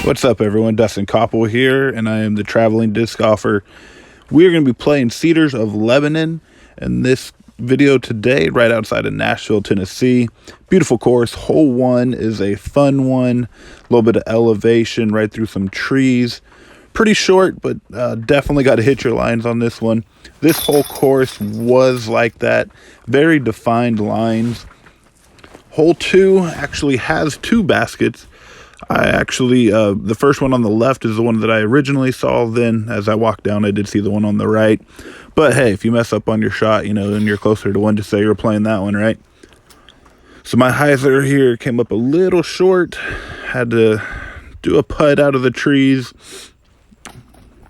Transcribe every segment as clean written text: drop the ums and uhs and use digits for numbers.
What's up, everyone? Dustin Koppel here, and I am the traveling disc golfer. We are going to be playing Cedars of Lebanon in this video today, right outside of Nashville, Tennessee. Beautiful course. Hole 1 is a fun one. A little bit of elevation right through some trees. Pretty short, but definitely got to hit your lines on this one. This whole course was like that. Very defined lines. Hole 2 actually has 2 baskets. I actually, the first one on the left is the one that I originally saw. Then as I walked down, I did see the one on the right. But hey, if you mess up on your shot, and you're closer to one, just say you're playing that one, right? So my hyzer here came up a little short. Had to do a putt out of the trees.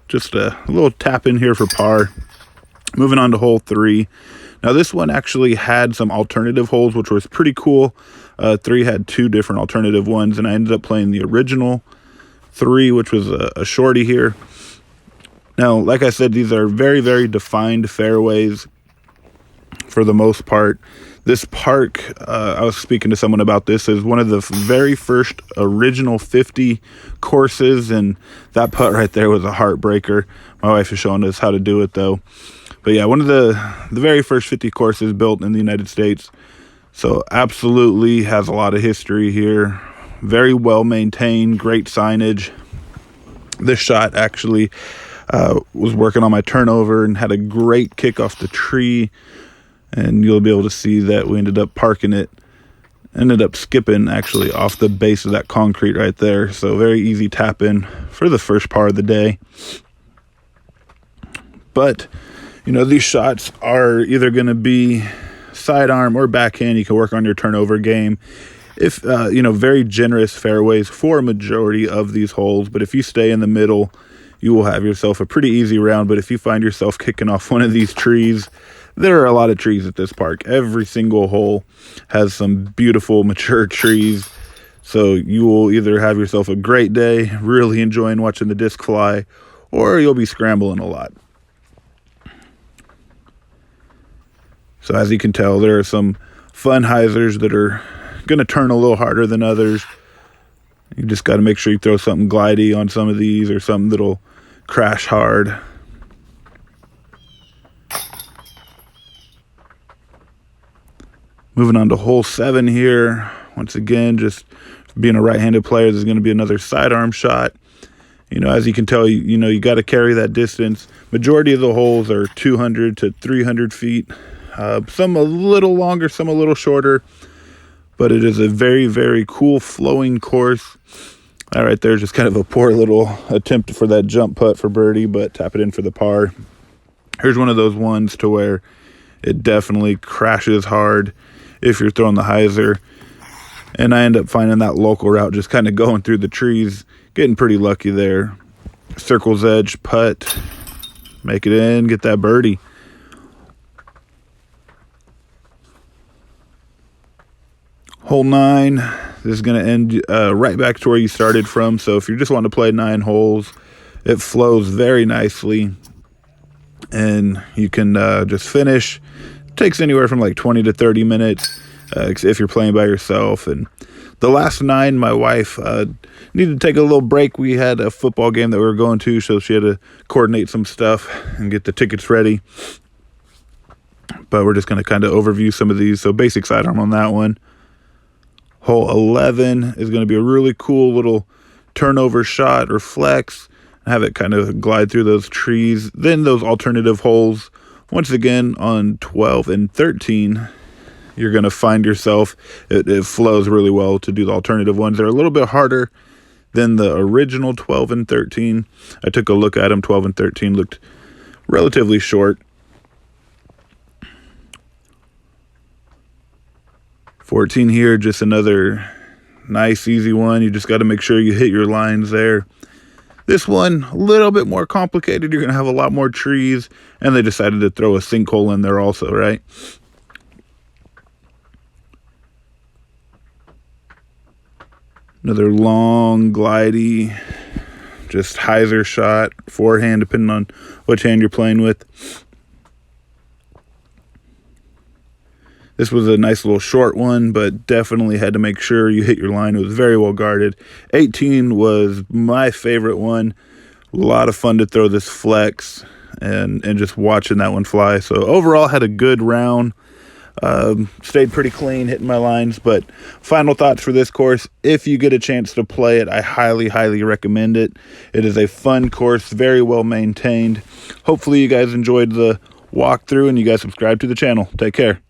Just a little tap in here for par. Moving on to hole 3. Now this one actually had some alternative holes, which was pretty cool. 3 had 2 different alternative ones, and I ended up playing the original 3, which was a shorty here. Now, like I said, these are very, very defined fairways for the most part. This park, I was speaking to someone about this, is one of the very first original 50 courses, and that putt right there was a heartbreaker. My wife is showing us how to do it, though. But yeah, one of the very first 50 courses built in the United States. So absolutely has a lot of history here. Very well maintained, great signage. This shot actually was working on my turnover and had a great kick off the tree. And you'll be able to see that we ended up parking it. Ended up skipping actually off the base of that concrete right there. So very easy tap in for the first part of the day. But these shots are either going to be sidearm or backhand. You can work on your turnover game. If, very generous fairways for a majority of these holes. But if you stay in the middle, you will have yourself a pretty easy round. But if you find yourself kicking off one of these trees, there are a lot of trees at this park. Every single hole has some beautiful mature trees. So you will either have yourself a great day, really enjoying watching the disc fly, or you'll be scrambling a lot. So as you can tell, there are some fun hyzers that are going to turn a little harder than others. You just got to make sure you throw something glidey on some of these or something that'll crash hard. Moving on to hole 7 here. Once again, just being a right-handed player, there's going to be another sidearm shot. As you can tell, you got to carry that distance. Majority of the holes are 200 to 300 feet. Some a little longer, some a little shorter, but it is a very, very cool flowing course. All right, there's just kind of a poor little attempt for that jump putt for birdie, but tap it in for the par. Here's one of those ones to where it definitely crashes hard if you're throwing the hyzer. And I end up finding that local route, just kind of going through the trees, getting pretty lucky there. Circle's edge, putt, make it in, get that birdie. Hole 9, this is going to end right back to where you started from. So if you just want to play 9 holes, it flows very nicely. And you can just finish. It takes anywhere from like 20 to 30 minutes if you're playing by yourself. And the last 9, my wife needed to take a little break. We had a football game that we were going to, so she had to coordinate some stuff and get the tickets ready. But we're just going to kind of overview some of these. So basic sidearm on that one. Hole 11 is going to be a really cool little turnover shot or flex. Have it kind of glide through those trees. Then those alternative holes. Once again, on 12 and 13, you're going to find yourself, it flows really well to do the alternative ones. They're a little bit harder than the original 12 and 13. I took a look at them. 12 and 13 looked relatively short. 14 here, just another nice, easy one. You just got to make sure you hit your lines there. This one, a little bit more complicated. You're going to have a lot more trees, and they decided to throw a sinkhole in there also, right? Another long, glidey, just hyzer shot, forehand, depending on which hand you're playing with. This was a nice little short one, but definitely had to make sure you hit your line. It was very well guarded. 18 was my favorite one. A lot of fun to throw this flex and just watching that one fly. So overall, had a good round. Stayed pretty clean hitting my lines. But final thoughts for this course: if you get a chance to play it, I highly recommend it. It is a fun course, very well maintained. Hopefully you guys enjoyed the walkthrough and you guys subscribe to the channel. Take care.